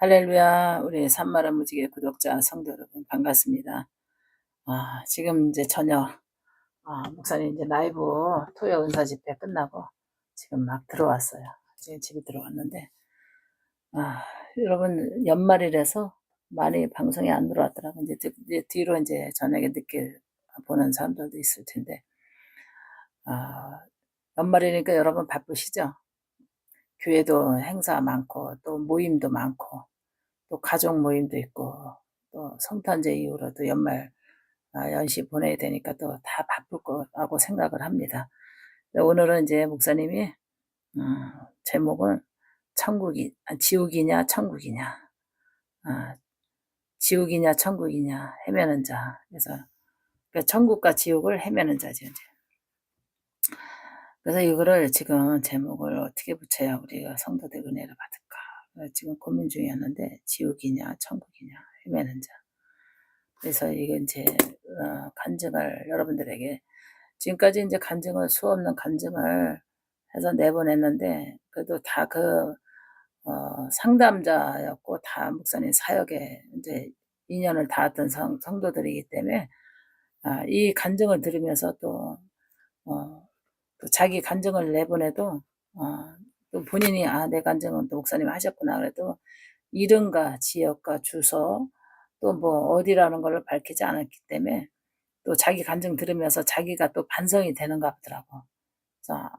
할렐루야, 우리 산마라 무지개 구독자 성도 여러분 반갑습니다. 지금 이제 저녁, 목사님 이제 라이브 토요 은사 집회 끝나고 지금 막 들어왔어요. 지금 집에 들어왔는데, 여러분 연말이라서 많이 방송이 안 들어왔더라고요. 이제 뒤로 이제 저녁에 늦게 보는 사람들도 있을 텐데, 연말이니까 여러분 바쁘시죠? 교회도 행사 많고, 또 모임도 많고, 또 가족 모임도 있고, 또 성탄절 이후로 또 연말 연시 보내야 되니까 또 다 바쁠 거라고 생각을 합니다. 오늘은 이제 목사님이 제목은 지옥이냐 천국이냐, 지옥이냐 천국이냐 헤매는 자. 그래서 그러니까 천국과 지옥을 헤매는 자죠. 이제. 그래서 이거를 지금 제목을 어떻게 붙여야 우리가 성도들 은혜를 받을까 지금 고민 중이었는데, 지옥이냐 천국이냐 헤매는 자. 그래서 이건 이제 간증을 여러분들에게, 지금까지 이제 간증을 수없는 간증을 해서 내보냈는데, 그래도 다 상담자였고 다 목사님 사역에 이제 인연을 닿았던 성도들이기 때문에, 이 간증을 들으면서 또 자기 간증을 내보내도 또 본인이 내 간증은 또 목사님 하셨구나 그래도 이름과 지역과 주소 또 뭐 어디라는 걸 밝히지 않았기 때문에 또 자기 간증 들으면서 자기가 또 반성이 되는가 보더라고. 그래서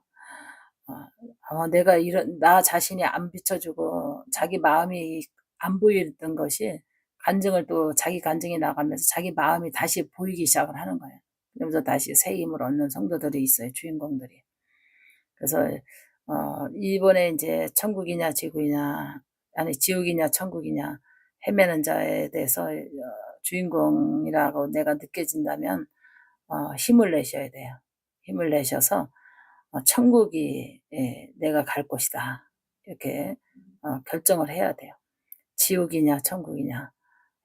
내가 나 자신이 안 비춰주고 자기 마음이 안 보이던 것이 간증을 또 자기 간증이 나가면서 자기 마음이 다시 보이기 시작을 하는 거예요. 그러면서 다시 새 힘을 얻는 성도들이 있어요, 주인공들이. 그래서 이번에 이제 천국이냐 지옥이냐, 아니 지옥이냐 천국이냐 헤매는 자에 대해서 주인공이라고 내가 느껴진다면 힘을 내셔야 돼요. 힘을 내셔서 천국이 내가 갈 곳이다 이렇게 결정을 해야 돼요. 지옥이냐 천국이냐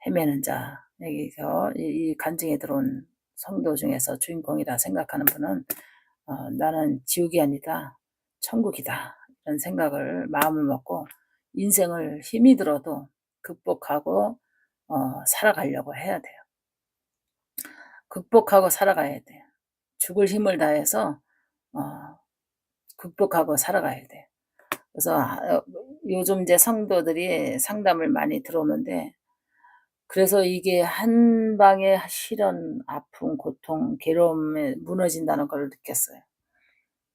헤매는 자. 여기서 이 간증에 들어온 성도 중에서 주인공이라 생각하는 분은 나는 지옥이 아니다 천국이다 이런 생각을 마음을 먹고 인생을 힘이 들어도 극복하고 살아가려고 해야 돼요. 극복하고 살아가야 돼요. 죽을 힘을 다해서 극복하고 살아가야 돼요. 그래서 요즘 이제 성도들이 상담을 많이 들어오는데, 그래서 이게 한 방에 시련, 아픔, 고통, 괴로움에 무너진다는 걸 느꼈어요.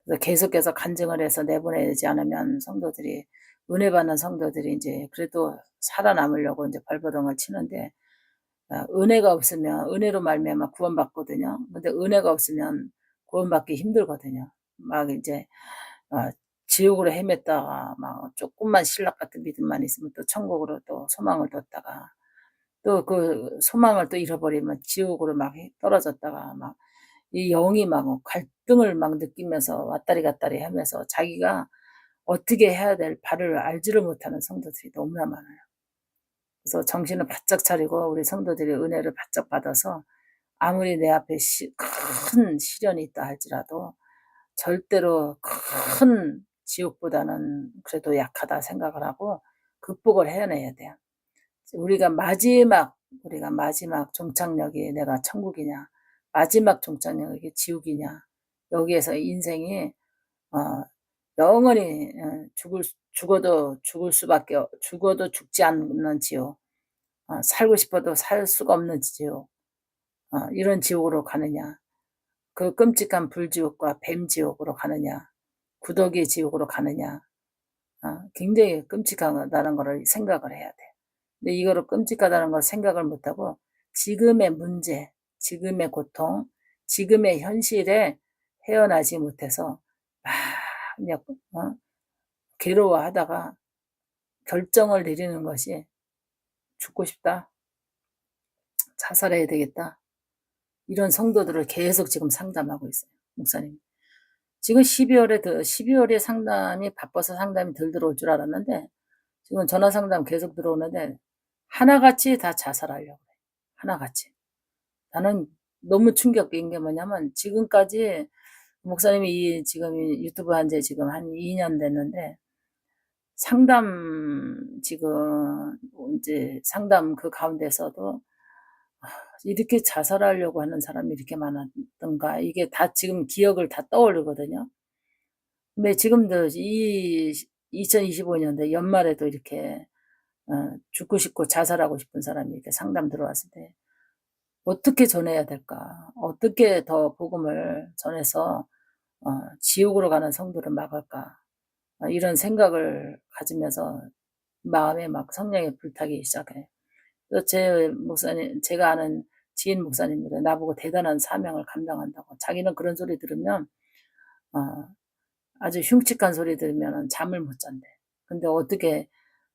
그래서 계속해서 간증을 해서 내보내지 않으면 성도들이, 은혜 받는 성도들이 이제 그래도 살아남으려고 이제 발버둥을 치는데, 은혜가 없으면, 은혜로 말미암아 구원받거든요. 근데 은혜가 없으면 구원받기 힘들거든요. 막 이제 지옥으로 헤맸다가 막 조금만 신락 같은 믿음만 있으면 또 천국으로 또 소망을 뒀다가 또 그 소망을 또 잃어버리면 지옥으로 막 떨어졌다가 막 이 영이 막 갈등을 막 느끼면서 왔다리 갔다리 하면서 자기가 어떻게 해야 될 바를 알지를 못하는 성도들이 너무나 많아요. 그래서 정신을 바짝 차리고 우리 성도들이 은혜를 바짝 받아서 아무리 내 앞에 큰 시련이 있다 할지라도 절대로 큰 지옥보다는 그래도 약하다 생각을 하고 극복을 해내야 돼요. 우리가 마지막 종착역이 내가 천국이냐, 마지막 종착역이 지옥이냐, 여기에서 인생이 영원히 죽어도 죽지 않는 지옥, 살고 싶어도 살 수가 없는 지옥, 이런 지옥으로 가느냐, 그 끔찍한 불지옥과 뱀지옥으로 가느냐, 구더기 지옥으로 가느냐, 굉장히 끔찍하다는 것을 생각을 해야 돼. 근데 이거를 끔찍하다는 걸 생각을 못하고 지금의 문제, 지금의 고통, 지금의 현실에 헤어나지 못해서 막 그냥 괴로워하다가 결정을 내리는 것이 죽고 싶다, 자살해야 되겠다, 이런 성도들을 계속 지금 상담하고 있어요, 목사님. 지금 12월에 상담이 바빠서 상담이 덜 들어올 줄 알았는데 지금 전화 상담 계속 들어오는데 하나같이 다 자살하려고 그래. 하나같이. 나는 너무 충격적인 게 뭐냐면 지금까지 목사님이 지금 유튜브 한 지 지금 한 2년 됐는데 상담 지금 인제 상담 그 가운데서도 이렇게 자살하려고 하는 사람이 이렇게 많았던가, 이게 다 지금 기억을 다 떠오르거든요. 근데 지금도 이 2025년도 연말에도 이렇게 죽고 싶고 자살하고 싶은 사람이 이렇게 상담 들어왔을 때 '어떻게 전해야 될까? 어떻게 더 복음을 전해서 지옥으로 가는 성도를 막을까?' 이런 생각을 가지면서 마음에 막 성령의 불타기 시작해요. 그래서 제 목사님, 제가 아는 지인 목사님들은 나보고 대단한 사명을 감당한다고. 자기는 그런 소리 들으면 어 아주 흉측한 소리 들으면은 잠을 못 잔대. 근데 어떻게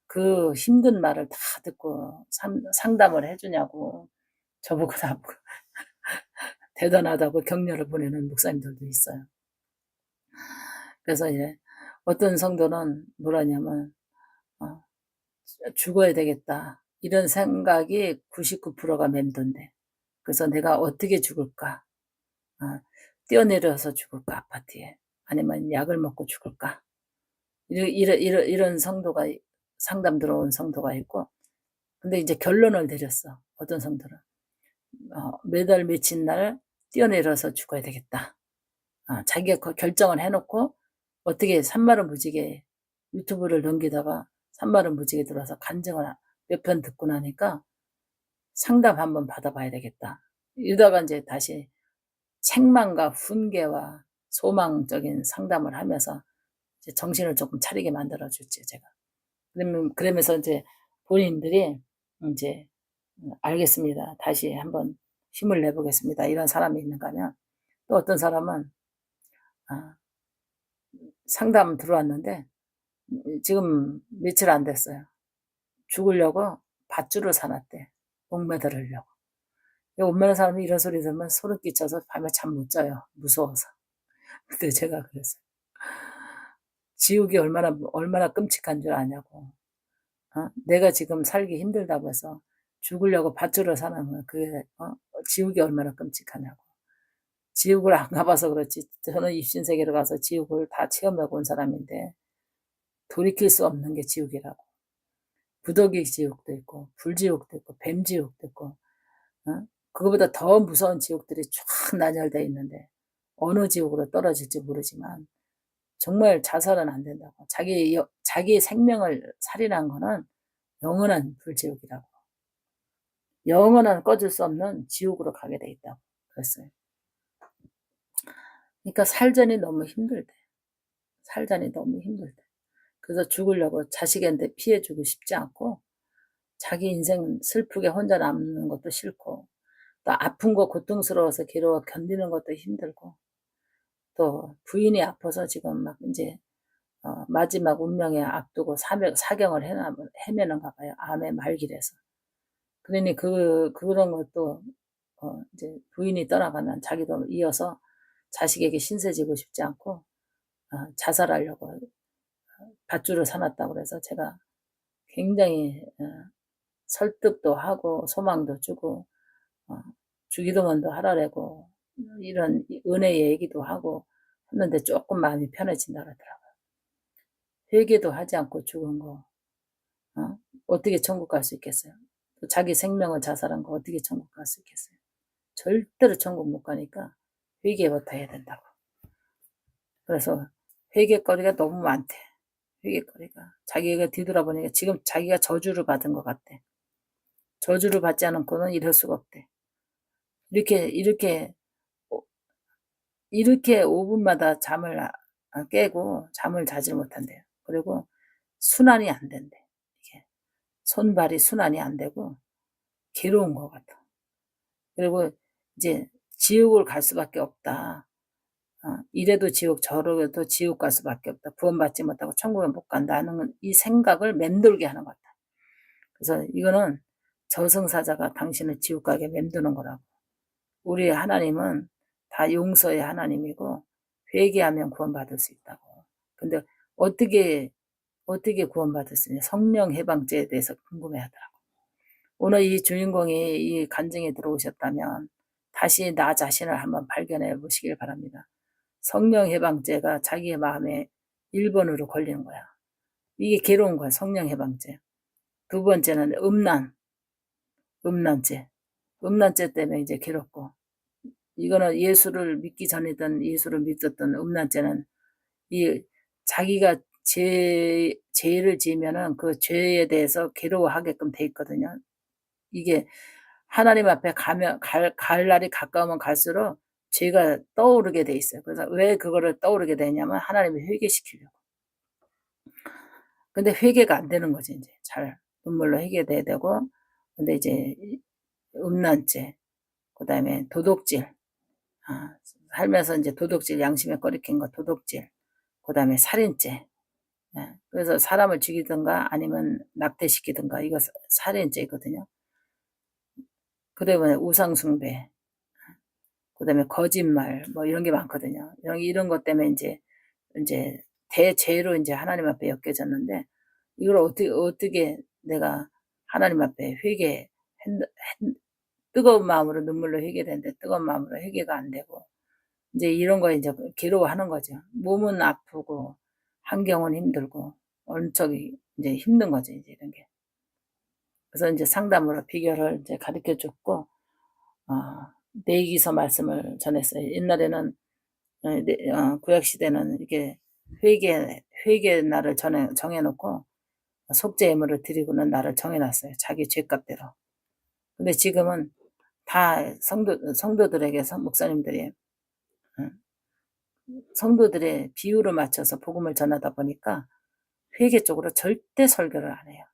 그 힘든 말을 다 듣고 상담을 해 주냐고 저보고 나보고 대단하다고 격려를 보내는 목사님들도 있어요. 그래서 이제 어떤 성도는 뭐라냐면 어 '죽어야 되겠다.' 이런 생각이 99%가 맴돈대. 그래서 '내가 어떻게 죽을까? 뛰어내려서 죽을까 아파트에? 아니면 약을 먹고 죽을까?' 이런 성도가, 상담 들어온 성도가 있고, 근데 이제 결론을 내렸어 어떤 성도는. 매달 며칠 날 뛰어내려서 죽어야 되겠다. 자기가 그 결정을 해 놓고 어떻게 산만한 무지개 유튜브를 넘기다가 산만한 무지개 들어와서 간증을 몇 편 듣고 나니까 '상담 한번 받아 봐야 되겠다.' 이러다가 인제 다시 책망과 훈계와 소망적인 상담을 하면서 이제 정신을 쪼끔 차리게 만들어 줬지 제가. 그러면서 인제 본인들이 인제 "알겠습니다. 다시 한번 힘을 내 보겠습니다." 이런 사람이 있는가 하면, 또 어떤 사람은 아 상담 들어왔는데 지금 며칠 안 됐어요. 죽으려고 밧줄을 사 놨대, 목매달으려고. 이 웬만한 사람이 이런 소리 들으면 소름 끼쳐서 밤에 잠 못 자요, 무서워서. 근데 제가 그랬어요. 지옥이 얼마나 끔찍한 줄 아냐고. 내가 지금 살기 힘들다고 해서 죽으려고 밧줄을 사 놓으면 그게 지옥이 얼마나 끔찍하냐고. 지옥을 안 가 봐서 그렇지 저는 입신세계로 가서 지옥을 다 체험해 본 사람인데 돌이킬 수 없는 게 지옥이라고. 구더기 지옥도 있고 불지옥도 있고 뱀지옥도 있고 그거보다 더 무서운 지옥들이 쫙 나열되어 있는데 어느 지옥으로 떨어질지 모르지만 정말 자살은 안 된다고. 자기의 생명을 살인한 거는 영원한 불지옥이라고. 영원한 꺼질 수 없는 지옥으로 가게 돼 있다고 그랬어요. 그러니까 살자니 너무 힘들대. 살자니 너무 힘들대. 그래서 죽으려고 자식한테 피해 주고 싶지 않고 자기 인생 슬프게 혼자 남는 것도 싫고 또 아픈 거 고통스러워서 괴로워 견디는 것도 힘들고 또 부인이 아파서 지금 막 인제 마지막 운명에 앞두고 사경을 헤매는가 봐요, 암의 말길에서. 그러니 그런 것도 이제 부인이 떠나가면 자기도 이어서 자식에게 신세 지고 싶지 않고 자살하려고 밧줄을 사 놨다고 그래서 제가 굉장히 설득도 하고 소망도 주고 어 주기도문도 하라라고 이런 은혜 얘기도 하고 했는데 쪼끔 마음이 편해진다 그러더라고요. 회개도 하지 않고 죽은 거 어떻게 천국 갈 수 있겠어요? 또 자기 생명을 자살한 거 어떻게 천국 갈 수 있겠어요? 절대로 천국 못 가니까 회개부터 해야 된다고. 그래서 회개거리가 너무 많대. 회개거리가. 자기가 뒤돌아보니까 지금 자기가 저주를 받은 것 같대. 저주를 받지 않고는 이럴 수가 없대. 이렇게 오 이렇게 5 분마다 잠을 깨고 잠을 자질 못한대요. 그리고 순환이 안 된대. 이게 손발이 순환이 안 되고 괴로운 것 같아. 그리고 이제 '지옥을 갈 수밖에 없다. 이래도 지옥 저래도 지옥 갈 수밖에 없다. 구원받지 못하고 천국에 못 간다.'는 이 생각을 맴돌게 하는 것 같아. 그래서 이거는 저승사자가 당신을 지옥 가게 맴도는 거라고. 우리 하나님은 다 용서의 하나님이고 회개하면 구원받을 수 있다고. 근데 어떻게 구원받을 수 있냐. 성령 해방죄에 대해서 궁금해하더라고. 오늘 이 주인공이 이 간증에 들어오셨다면 다시 나 자신을 한번 발견해 보시길 바랍니다. 성령 해방죄가 자기의 마음에 1번으로 걸리는 거야. 이게 괴로운 거야, 성령 해방죄. 두 번째는 음란죄. 음란죄 때문에 이제 괴롭고, 이거는 예수를 믿기 전이든 예수를 믿었던 음란죄는 이 자기가 죄를 지으면은 그 죄에 대해서 괴로워하게끔 돼 있거든요. 이게 하나님 앞에 갈 날이 가까우면 갈수록 죄가 떠오르게 돼 있어요. 그래서 왜 그거를 떠오르게 되냐면 하나님이 회개시키려고. 근데 회개가 안 되는 거지, 이제. 잘 눈물로 회개돼야 되고. 근데 이제 음란죄, 그다음에 도둑질, 살면서 이제 도둑질, 양심에 거리낀 거 도둑질, 그다음에 살인죄. 예. 그래서 사람을 죽이든가 아니면 낙태시키든가, 이거 살인죄거든요. 그다음에 우상숭배, 그다음에 거짓말, 뭐 이런 게 많거든요. 이런 것 때문에 이제 대죄로 이제 하나님 앞에 엮여졌는데, 이걸 어떻게 내가 하나님 앞에 뜨거운 마음으로 눈물로 회개되는데 뜨거운 마음으로 회개가 안 되고, 이제 이런 거 이제 괴로워하는 거죠. 몸은 아프고 환경은 힘들고 원척이 이제 힘든 거죠, 이제 이런 게. 그래서 이제 상담으로 비결을 이제 가르쳐 줬고, 어, 내기서 말씀을 전했어요. 옛날에는 구약 시대는 이렇게 회개 날을 정해놓고 속죄 예물을 드리고는 날을 정해놨어요. 자기 죄값대로. 근데 지금은 다 성도들에게서 목사님들이 성도들의 비율을 맞춰서 복음을 전하다 보니까 회개 쪽으로 절대 설교를 안 해요.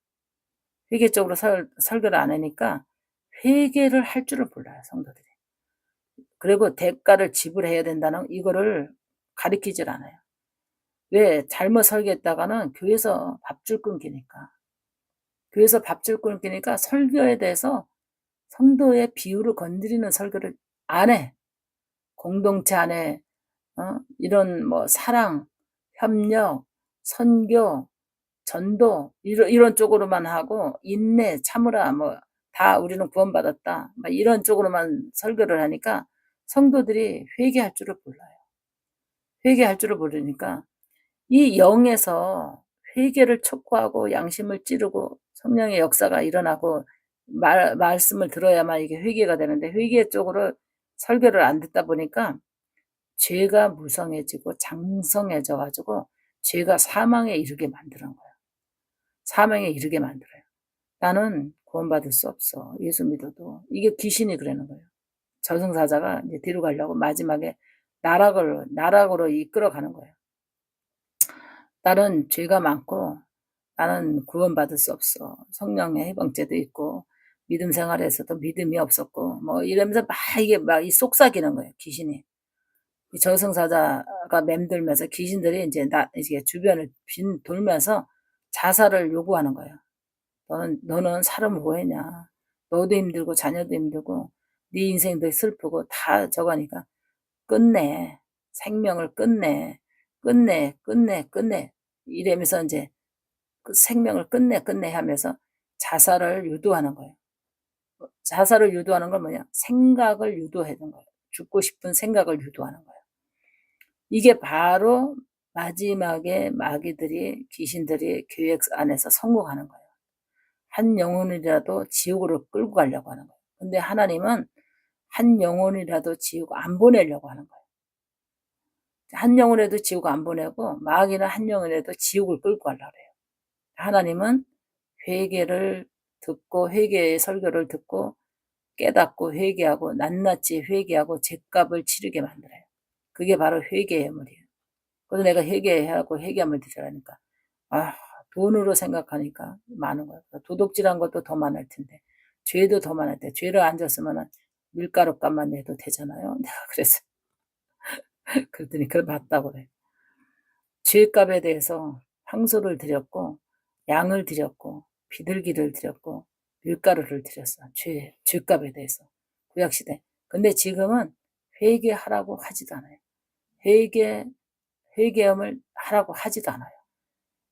회개 쪽으로 설교를 안 하니까 회개를 할 줄을 몰라요, 성도들이. 그리고 대가를 지불해야 된다는 이거를 가르치질 않아요. 왜? 잘못 설교했다가는 교회에서 밥줄 끊기니까. 교회에서 밥줄 끊기니까 설교에 대해서 성도의 비율을 건드리는 설교를 안 해. 공동체 안에 이런 뭐 사랑, 협력, 선교, 전도 이런 쪽으로만 하고, 인내, 참으라, 뭐 다 우리는 구원받았다, 막 이런 쪽으로만 설교를 하니까 성도들이 회개할 줄을 몰라요. 회개할 줄을 모르니까 이 영에서 회개를 촉구하고 양심을 찌르고 성령의 역사가 일어나고 말씀을 들어야만 이게 회개가 되는데, 회개 쪽으로 설교를 안 듣다 보니까 죄가 무성해지고 장성해져 가지고 죄가 사망에 이르게 만드는 거예요. 사망에 이르게 만들어요. 나는 구원받을 수 없어, 예수 믿어도. 이게 귀신이 그러는 거예요. 저승사자가 이제 뒤로 가려고 마지막에 나락으로 이끌어가는 거예요. 나는 죄가 많고 나는 구원받을 수 없어. 성령의 해방죄도 있고 믿음 생활에서도 믿음이 없었고 뭐 이러면서 막 이 속삭이는 거예요, 귀신이. 이 저승사자가 맴돌면서 귀신들이 이제 주변을 돌면서 자살을 요구하는 거예요. 너는 살아면 뭐 했냐. 너도 힘들고 자녀도 힘들고 네 인생도 슬프고 다 저거니까 끝내. 생명을 끝내. 이러면서 이제 그 생명을 끝내 하면서 자살을 유도하는 거예요. 자살을 유도하는 건 뭐냐? 생각을 유도하는 거예요. 죽고 싶은 생각을 유도하는 거예요. 이게 바로 마지막에 귀신들이 계획 안에서 성공하는 거예요. 한 영혼이라도 지옥으로 끌고 가려고 하는 거예요. 근데 하나님은 한 영혼이라도 지옥 안 보내려고 하는 거예요. 한 영혼에도 지옥 안 보내고 마귀는 한 영혼에도 지옥을 끌고 가려고 해요. 하나님은 회개를 듣고 회개의 설교를 듣고 깨닫고 회개하고 낱낱이 회개하고 죄값을 치르게 만들어요. 그게 바로 회개의 예물이에요. 그래서 내가 회개하고 회개함을 드리라니까 돈으로 생각하니까 많은 거예요. 도둑질한 것도 더 많을 텐데 죄도 더 많을 때 죄를 안 졌으면 밀가루값만 내도 되잖아요. 내가 그래서 그랬더니 그걸 맞다고 그래. 죄값에 대해서 황소를 드렸고 양을 드렸고 비둘기를 드렸고 밀가루를 드렸어. 죄값에 대해서. 구약시대. 근데 지금은 회개하라고 하지도 않아요. 회개함을 하라고 하지도 않아요.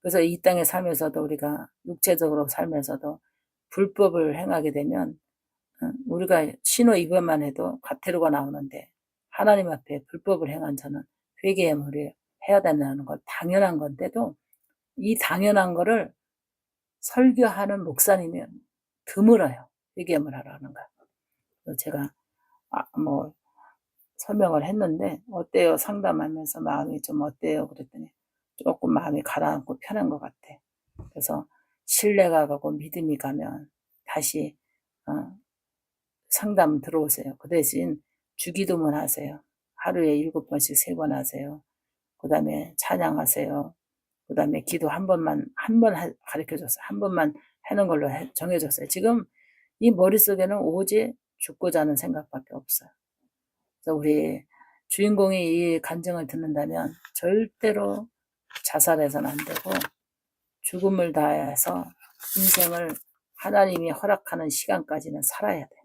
그래서 이 땅에 살면서도 우리가 육체적으로 살면서도 불법을 행하게 되면 우리가 신호 위반만 해도 과태료가 나오는데, 하나님 앞에 불법을 행한 자는 회개함을 해야 된다는 건 당연한 건데도 이 당연한 거를 설교하는 목사님이 드물어요. 회개를 하라는 거. 그래서 제가 뭐 설명을 했는데 어때요? 상담하면서 마음이 좀 어때요? 그랬더니 조금 마음이 가라앉고 편한 것 같아. 그래서 신뢰가 가고 믿음이 가면 다시 상담 들어오세요. 그 대신 주기도문 하세요. 하루에 7번씩 3번 하세요. 그 다음에 찬양하세요. 그 다음에 기도 한 번 가르쳐줬어요. 한 번만 하는 걸로 정해줬어요. 지금 이 머릿속에는 오직 죽고자 하는 생각밖에 없어요. 그래서 우리 주인공이 이 간증을 듣는다면 절대로 자살해서는 안 되고 죽음을 다해서 인생을 하나님이 허락하는 시간까지는 살아야 돼.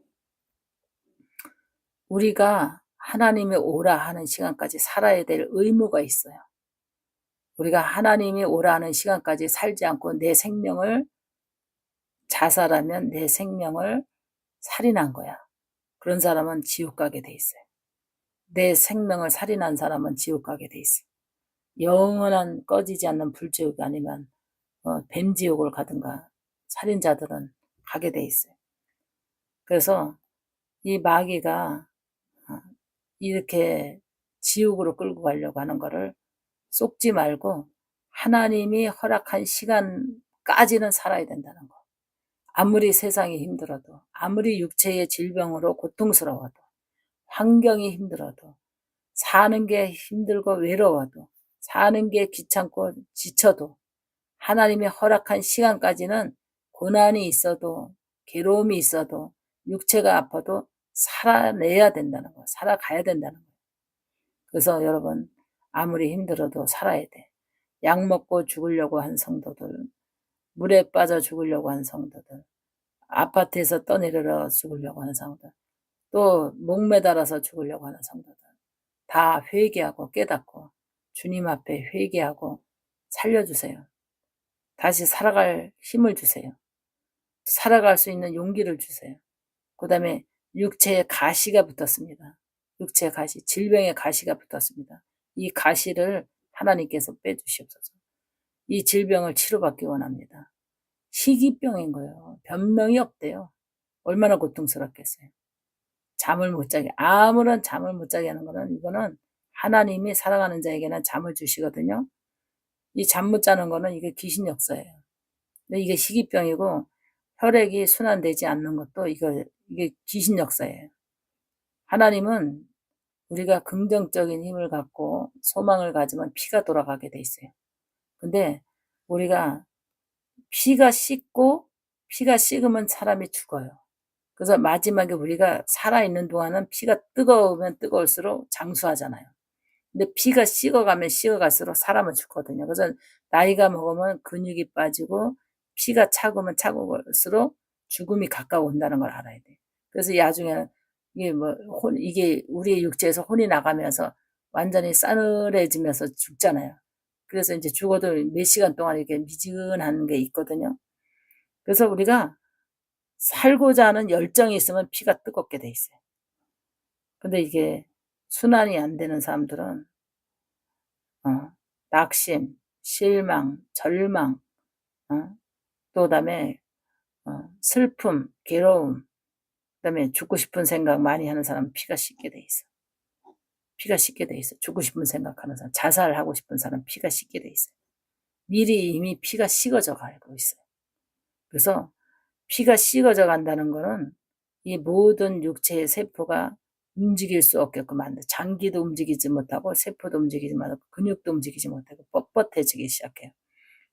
우리가 하나님이 오라 하는 시간까지 살아야 될 의무가 있어요. 우리가 하나님이 오라 하는 시간까지 살지 않고 내 생명을 자살하면 내 생명을 살인한 거야. 그런 사람은 지옥 가게 돼 있어요. 내 생명을 살인한 사람은 지옥 가게 돼 있어요. 영원한 꺼지지 않는 불지옥이 아니면 뱀지옥을 가든가 살인자들은 가게 돼 있어요. 그래서 이 마귀가 이렇게 지옥으로 끌고 가려고 하는 거를 속지 말고 하나님이 허락한 시간까지는 살아야 된다는 거. 아무리 세상이 힘들어도, 아무리 육체의 질병으로 고통스러워도, 환경이 힘들어도, 사는 게 힘들고 외로워도, 사는 게 귀찮고 지쳐도 하나님이 허락한 시간까지는 고난이 있어도 괴로움이 있어도 육체가 아파도 살아내야 된다는 거, 살아가야 된다는 거. 그래서 여러분 아무리 힘들어도 살아야 돼. 약 먹고 죽으려고 한 성도들, 물에 빠져 죽으려고 한 성도들, 아파트에서 떠내려 죽으려고 하는 성도들, 또 목매달아서 죽으려고 하는 성도들 다 회개하고 깨닫고 주님 앞에 회개하고 살려주세요. 다시 살아갈 힘을 주세요. 살아갈 수 있는 용기를 주세요. 그 다음에 육체에 가시가 붙었습니다. 육체에 가시, 질병의 가시가 붙었습니다. 이 가시를 하나님께서 빼주시옵소서. 이 질병을 치료받기 원합니다. 희귀병인 거예요. 변명이 없대요. 얼마나 고통스럽겠어요. 잠을 못 자게, 아무런 잠을 못 자게 하는 거는 이거는 하나님이 사랑하는 자에게는 잠을 주시거든요. 이 잠 못 자는 거는 이게 귀신 역사예요. 근데 이게 희귀병이고 혈액이 순환되지 않는 것도 이게 귀신 역사예요. 하나님은 우리가 긍정적인 힘을 갖고 소망을 가지면 피가 돌아가게 돼 있어요. 근데 우리가 피가 식으면 사람이 죽어요. 그래서 마지막에 우리가 살아있는 동안은 피가 뜨거우면 뜨거울수록 장수하잖아요. 근데 피가 식어갈수록 사람은 죽거든요. 그래서 나이가 먹으면 근육이 빠지고 피가 차고면 차고갈수록 죽음이 가까워온다는 걸 알아야 돼. 그래서 나중에는 이게 우리의 육체에서 혼이 나가면서 완전히 싸늘해지면서 죽잖아요. 그래서 이제 죽어도 몇 시간 동안 이렇게 미지근한 게 있거든요. 그래서 우리가 살고자 하는 열정이 있으면 피가 뜨겁게 돼 있어요. 근데 이게 순환이 안 되는 사람들은 낙심, 실망, 절망, 또 그다음에 슬픔, 괴로움, 그다음에 죽고 싶은 생각 많이 하는 사람은 피가 식게 돼 있어. 피가 식게 돼 있어. 죽고 싶은 생각하는 사람, 자살하고 싶은 사람 피가 식게 돼 있어요. 미리 이미 피가 식어져 가고 있어요. 그래서 피가 식어져 간다는 거는 이 모든 육체의 세포가 움직일 수 없게끔 만든, 장기도 움직이지 못하고 세포도 움직이지 못하고 근육도 움직이지 못하고 뻣뻣해지기 시작해요.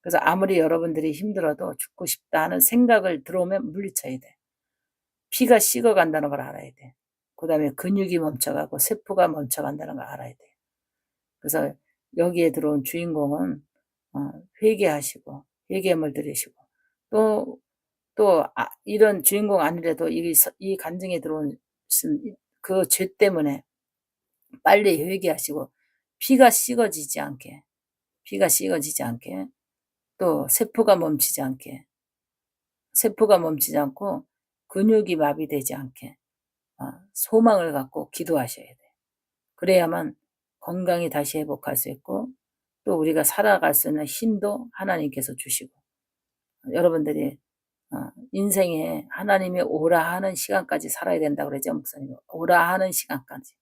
그래서 아무리 여러분들이 힘들어도 죽고 싶다 하는 생각을 들어오면 물리쳐야 돼. 피가 식어간다는 걸 알아야 돼. 그 다음에 근육이 멈춰가고 세포가 멈춰간다는 걸 알아야 돼. 그래서 여기에 들어온 주인공은 회개하시고 회개물 들이시고 또 이런 주인공 아니라도 이 간증에 들어온 그 죄 때문에 빨리 회개하시고 피가 식어지지 않게 또 세포가 멈추지 않고 근육이 마비되지 않게 소망을 갖고 기도하셔야 돼. 그래야만 건강이 다시 회복할 수 있고 또 우리가 살아갈 수 있는 힘도 하나님께서 주시고, 여러분들이 인생에 하나님이 오라 하는 시간까지 살아야 된다고 그러죠, 목사님. 오라 하는 시간까지.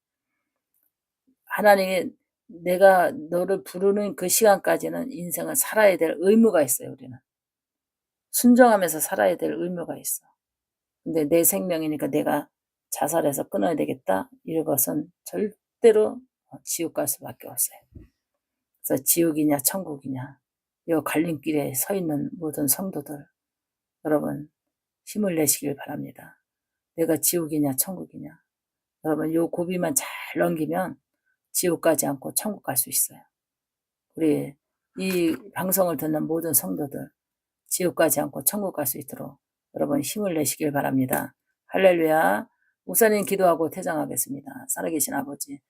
하나님이 내가 너를 부르는 그 시간까지는 인생을 살아야 될 의무가 있어요, 우리는. 순종하면서 살아야 될 의무가 있어. 근데 내 생명이니까 내가 자살해서 끊어야 되겠다, 이것은 절대로 지옥 갈 수밖에 없어요. 그래서 지옥이냐 천국이냐, 이 갈림길에 서 있는 모든 성도들, 여러분 힘을 내시길 바랍니다. 내가 지옥이냐 천국이냐, 여러분 요 고비만 잘 넘기면 지옥 가지 않고 천국 갈 수 있어요. 우리 이 방송을 듣는 모든 성도들, 지옥 가지 않고 천국 갈 수 있도록 여러분 힘을 내시길 바랍니다. 할렐루야. 목사님 기도하고 퇴장하겠습니다. 살아계신 아버지,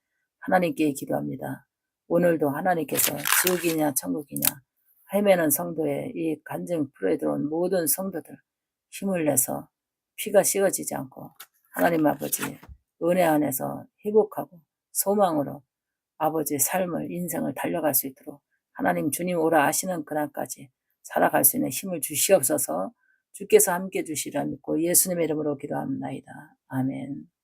하나님께 기도합니다. 오늘도 하나님께서 지옥이냐 천국이냐 헤매는 성도의 이 간증 프로에 들어온 모든 성도들 힘을 내서 피가 씻어지지 않고 하나님 아버지 은혜 안에서 회복하고 소망으로 아버지의 삶을, 인생을 달려갈 수 있도록 하나님 주님 오라 하시는 그날까지 살아갈 수 있는 힘을 주시옵소서. 주께서 함께 주시리라 믿고 예수님의 이름으로 기도합니다. 아멘.